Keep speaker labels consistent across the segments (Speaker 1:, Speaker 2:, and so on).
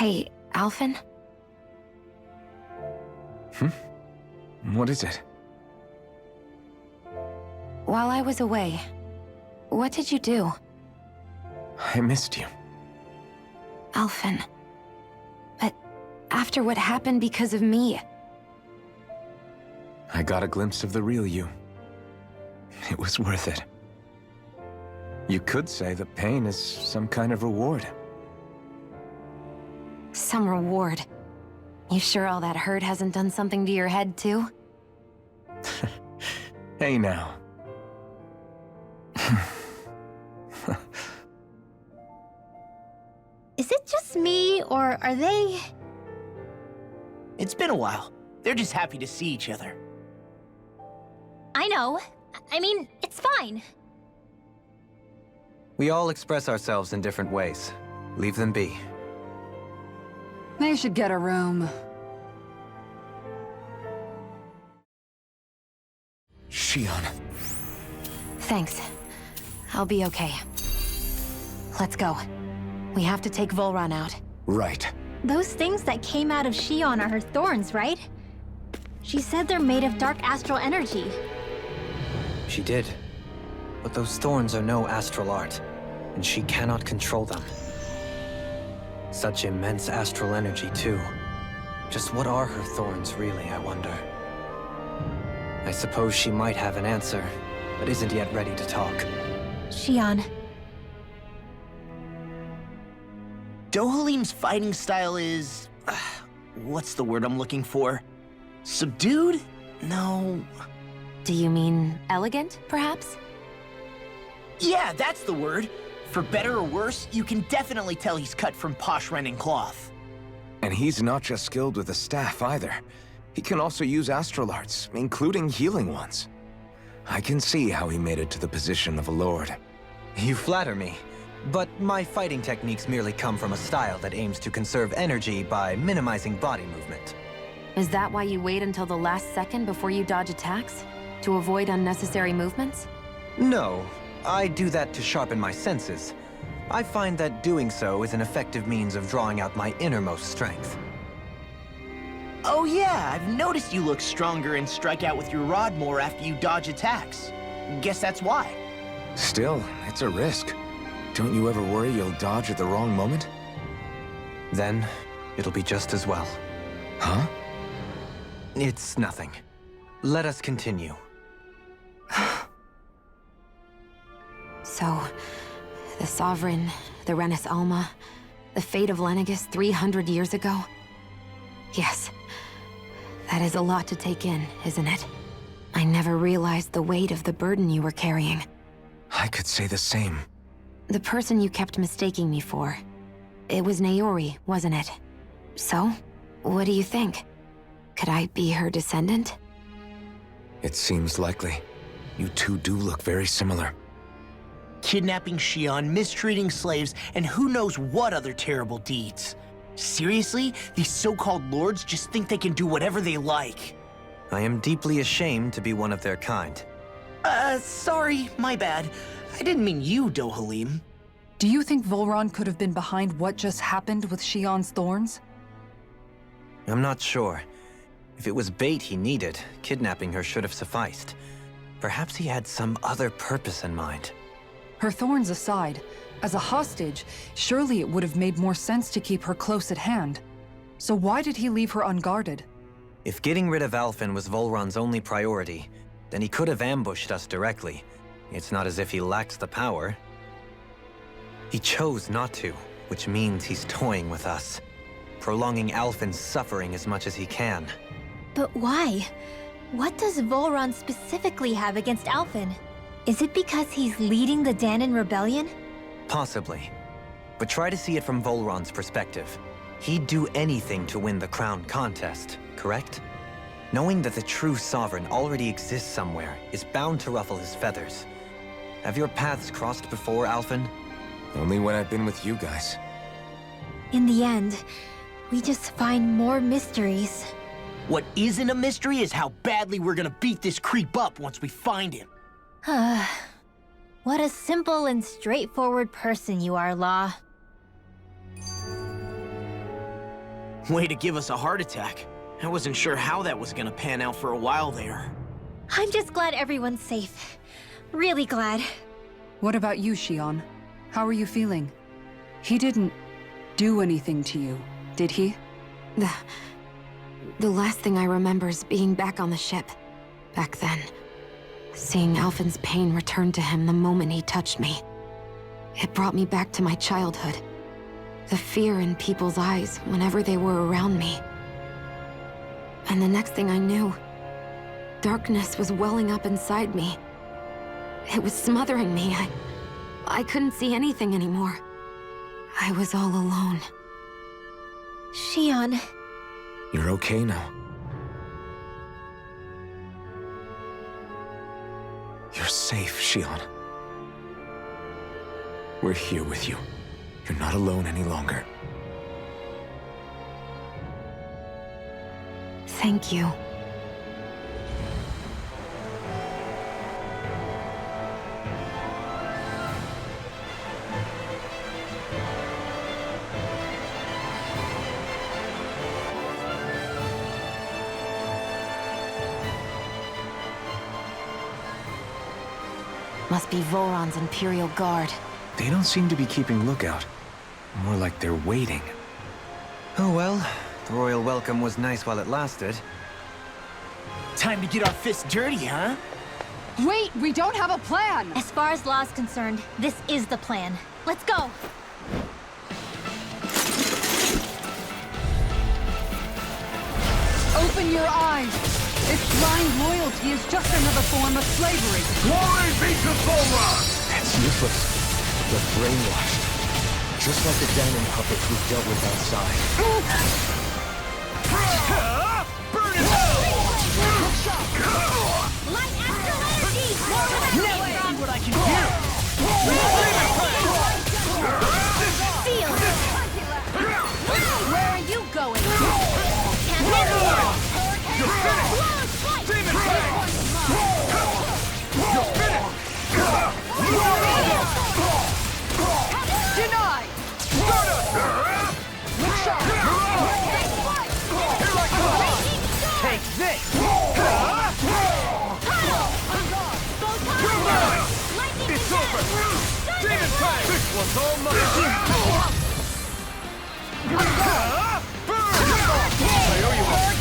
Speaker 1: Hey, Alphen?
Speaker 2: What is it?
Speaker 1: While I was away, what did you do?
Speaker 2: I missed you.
Speaker 1: Alphen. But after what happened because of me...
Speaker 2: I got a glimpse of the real you. It was worth it. You could say that pain is some kind of reward.
Speaker 1: Some reward. You sure all that hurt hasn't done something to your head, too?
Speaker 2: Hey now.
Speaker 3: Is it just me, or are they...
Speaker 4: It's been a while. They're just happy to see each other.
Speaker 3: I know. I mean, it's fine.
Speaker 5: We all express ourselves in different ways. Leave them be.
Speaker 6: They should get a room.
Speaker 2: Shionne.
Speaker 1: Thanks. I'll be okay. Let's go. We have to take Volron out.
Speaker 2: Right.
Speaker 3: Those things that came out of Shionne are her thorns, right? She said they're made of dark astral energy.
Speaker 5: She did. But those thorns are no astral art, and she cannot control them. Such immense astral energy, too. Just what are her thorns, really, I wonder? I suppose she might have an answer, but isn't yet ready to talk.
Speaker 3: Shionne.
Speaker 4: Dohalim's fighting style is... what's the word I'm looking for? Subdued? No...
Speaker 1: Do you mean elegant, perhaps?
Speaker 4: Yeah, that's the word. For better or worse, you can definitely tell he's cut from posh Renan cloth.
Speaker 2: And he's not just skilled with the staff, either. He can also use astral arts, including healing ones. I can see how he made it to the position of a lord.
Speaker 5: You flatter me, but my fighting techniques merely come from a style that aims to conserve energy by minimizing body movement.
Speaker 1: Is that why you wait until the last second before you dodge attacks? To avoid unnecessary movements?
Speaker 5: No, I do that to sharpen my senses. I find that doing so is an effective means of drawing out my innermost strength.
Speaker 4: Oh yeah, I've noticed you look stronger and strike out with your rod more after you dodge attacks. Guess that's why.
Speaker 2: Still, it's a risk. Don't you ever worry you'll dodge at the wrong moment?
Speaker 5: Then, it'll be just as well.
Speaker 2: Huh?
Speaker 5: It's nothing. Let us continue.
Speaker 1: So, the Sovereign, the Renis Alma, the fate of Lenegis 300 years ago? Yes. That is a lot to take in, isn't it? I never realized the weight of the burden you were carrying.
Speaker 2: I could say the same.
Speaker 1: The person you kept mistaking me for. It was Naori, wasn't it? So, what do you think? Could I be her descendant?
Speaker 2: It seems likely. You two do look very similar.
Speaker 4: Kidnapping Shionne, mistreating slaves, and who knows what other terrible deeds. Seriously? These so-called lords just think they can do whatever they like.
Speaker 5: I am deeply ashamed to be one of their kind.
Speaker 4: Sorry, my bad. I didn't mean you, Dohalim.
Speaker 6: Do you think Volron could have been behind what just happened with Shionne's thorns?
Speaker 5: I'm not sure. If it was bait he needed, kidnapping her should have sufficed. Perhaps he had some other purpose in mind.
Speaker 6: Her thorns aside, as a hostage, surely it would have made more sense to keep her close at hand. So why did he leave her unguarded?
Speaker 5: If getting rid of Alphen was Volron's only priority, then he could have ambushed us directly. It's not as if he lacked the power. He chose not to, which means he's toying with us, prolonging Alphen's suffering as much as he can.
Speaker 3: But why? What does Volron specifically have against Alphen? Is it because he's leading the Dahnan rebellion?
Speaker 5: Possibly. But try to see it from Volron's perspective. He'd do anything to win the crown contest, correct? Knowing that the true sovereign already exists somewhere is bound to ruffle his feathers. Have your paths crossed before, Alphen?
Speaker 2: Only when I've been with you guys.
Speaker 3: In the end, we just find more mysteries.
Speaker 4: What isn't a mystery is how badly we're gonna beat this creep up once we find him.
Speaker 3: What a simple and straightforward person you are, Law.
Speaker 4: Way to give us a heart attack. I wasn't sure how that was gonna pan out for a while there.
Speaker 3: I'm just glad everyone's safe. Really glad.
Speaker 6: What about you, Shion? How are you feeling? He didn't do anything to you, did he?
Speaker 1: The last thing I remember is being back on the ship. Back then. Seeing Alphen's pain return to him the moment he touched me. It brought me back to my childhood. The fear in people's eyes whenever they were around me. And the next thing I knew, darkness was welling up inside me. It was smothering me. I couldn't see anything anymore. I was all alone.
Speaker 3: Shion,
Speaker 2: You're okay now. You're safe, Shion. We're here with you. You're not alone any longer.
Speaker 1: Thank you. Must be Volron's Imperial Guard.
Speaker 2: They don't seem to be keeping lookout. More like they're waiting.
Speaker 5: Oh well, the royal welcome was nice while it lasted.
Speaker 4: Time to get our fists dirty, huh?
Speaker 6: Wait, we don't have a plan!
Speaker 3: as far as Law's concerned, this is the plan. Let's go!
Speaker 6: Open your eyes! If blind loyalty is just another form of slavery.
Speaker 2: Glory be to Volron! It's useless. They're brainwashed. Just like the Danon puppets we've dealt with outside.
Speaker 4: Burn it up!
Speaker 3: Light astral energy!
Speaker 4: Now see what I can do!
Speaker 3: Feel it! Where are you going?
Speaker 4: You're finished! Demon Fang! You're finished!
Speaker 6: Denied!
Speaker 4: Take this! It's over! Demon Fang! This one's all mine! I owe you one!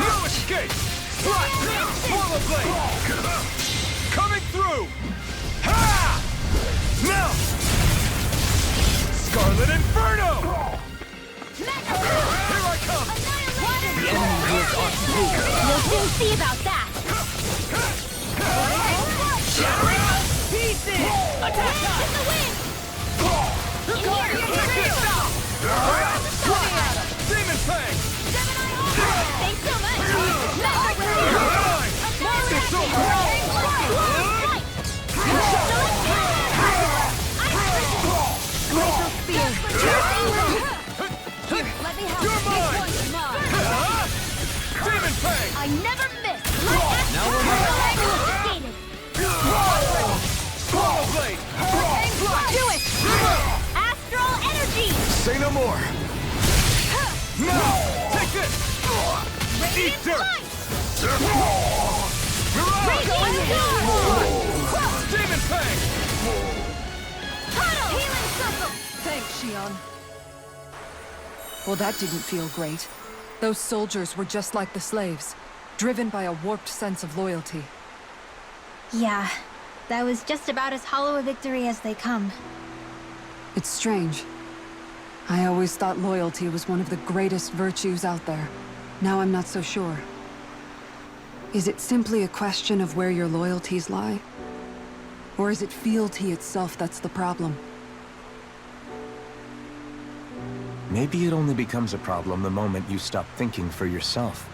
Speaker 4: No escape! Swallow Blade! Coming through! Ha! Now! Scarlet Inferno! Here I come! The enemy is on move!
Speaker 3: We'll soon see about that!
Speaker 4: Shattering pieces! Attack time!
Speaker 3: In the wind!
Speaker 4: Demon Fang!
Speaker 3: Thanks so much!
Speaker 4: It's over!
Speaker 3: Let me help.
Speaker 4: You're mine!
Speaker 3: This one's mine.
Speaker 4: Demon Fang!
Speaker 3: I never miss! Now we're
Speaker 4: Swallow Blade!
Speaker 3: Do it! Astral energy!
Speaker 2: Say no more!
Speaker 4: Now! Take this! Eat dirt! Demon Fang!
Speaker 3: Healing circle!
Speaker 6: Thanks, Shion. Well, that didn't feel great. Those soldiers were just like the slaves, driven by a warped sense of loyalty.
Speaker 3: Yeah, that was just about as hollow a victory as they come.
Speaker 6: It's strange. I always thought loyalty was one of the greatest virtues out there. Now I'm not so sure. Is it simply a question of where your loyalties lie? Or is it fealty itself that's the problem?
Speaker 2: Maybe it only becomes a problem the moment you stop thinking for yourself.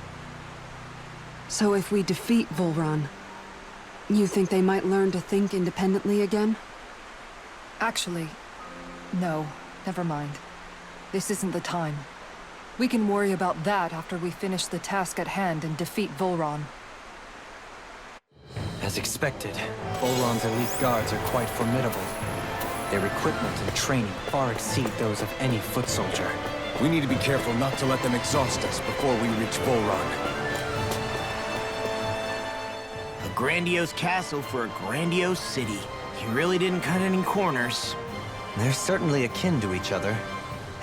Speaker 6: So if we defeat Volron, you think they might learn to think independently again? Actually, no. Never mind. This isn't the time. We can worry about that after we finish the task at hand and defeat Volron.
Speaker 5: As expected, Volron's elite guards are quite formidable. Their equipment and training far exceed those of any foot soldier.
Speaker 2: We need to be careful not to let them exhaust us before we reach Volron.
Speaker 4: A grandiose castle for a grandiose city. He really didn't cut any corners.
Speaker 5: They're certainly akin to each other.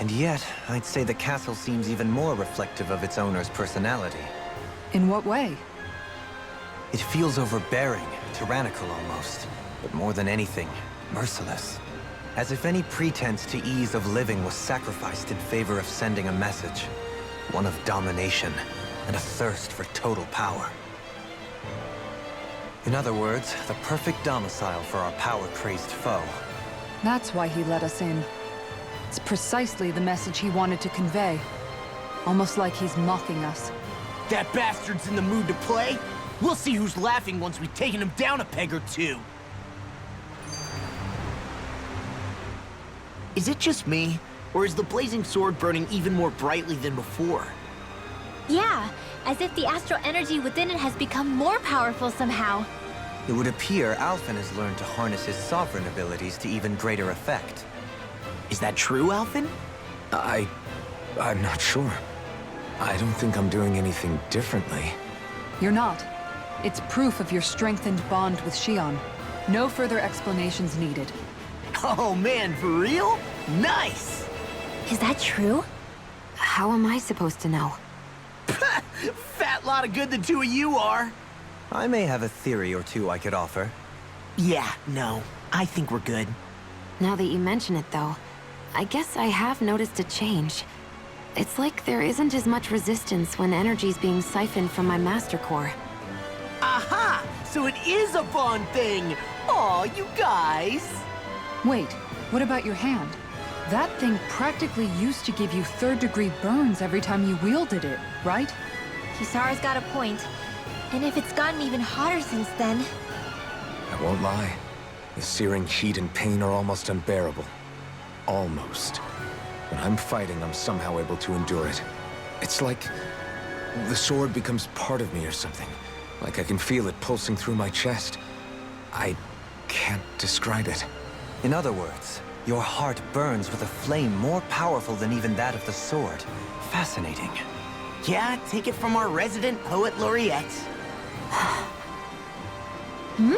Speaker 5: And yet, I'd say the castle seems even more reflective of its owner's personality.
Speaker 6: In what way?
Speaker 5: It feels overbearing, tyrannical almost. But more than anything, merciless. As if any pretense to ease of living was sacrificed in favor of sending a message. One of domination, and a thirst for total power. In other words, the perfect domicile for our power-crazed foe.
Speaker 6: That's why he let us in. It's precisely the message he wanted to convey. Almost like he's mocking us.
Speaker 4: That bastard's in the mood to play? We'll see who's laughing once we've taken him down a peg or two. Is it just me, or is the blazing sword burning even more brightly than before?
Speaker 3: Yeah, as if the astral energy within it has become more powerful somehow.
Speaker 5: It would appear Alphen has learned to harness his sovereign abilities to even greater effect.
Speaker 4: Is that true, Alphen?
Speaker 2: I'm not sure. I don't think I'm doing anything differently.
Speaker 6: You're not. It's proof of your strengthened bond with Shion. No further explanations needed.
Speaker 4: Oh man, for real? Nice!
Speaker 3: Is that true?
Speaker 1: How am I supposed to know?
Speaker 4: Fat lot of good the two of you are.
Speaker 5: I may have a theory or two I could offer.
Speaker 4: Yeah, no, I think we're good.
Speaker 1: Now that you mention it, though, I guess I have noticed a change. It's like there isn't as much resistance when energy's being siphoned from my Master Core.
Speaker 4: Aha! So it is a Bond thing! Aw, you guys!
Speaker 6: Wait, what about your hand? That thing practically used to give you third-degree burns every time you wielded it, right?
Speaker 3: Kisara's got a point. And if it's gotten even hotter since then...
Speaker 2: I won't lie. The searing heat and pain are almost unbearable. Almost. When I'm fighting, I'm somehow able to endure it. It's like the sword becomes part of me or something. Like I can feel it pulsing through my chest. I can't describe it.
Speaker 5: In other words, your heart burns with a flame more powerful than even that of the sword. Fascinating.
Speaker 4: Yeah, take it from our resident poet laureate.
Speaker 3: Hmm?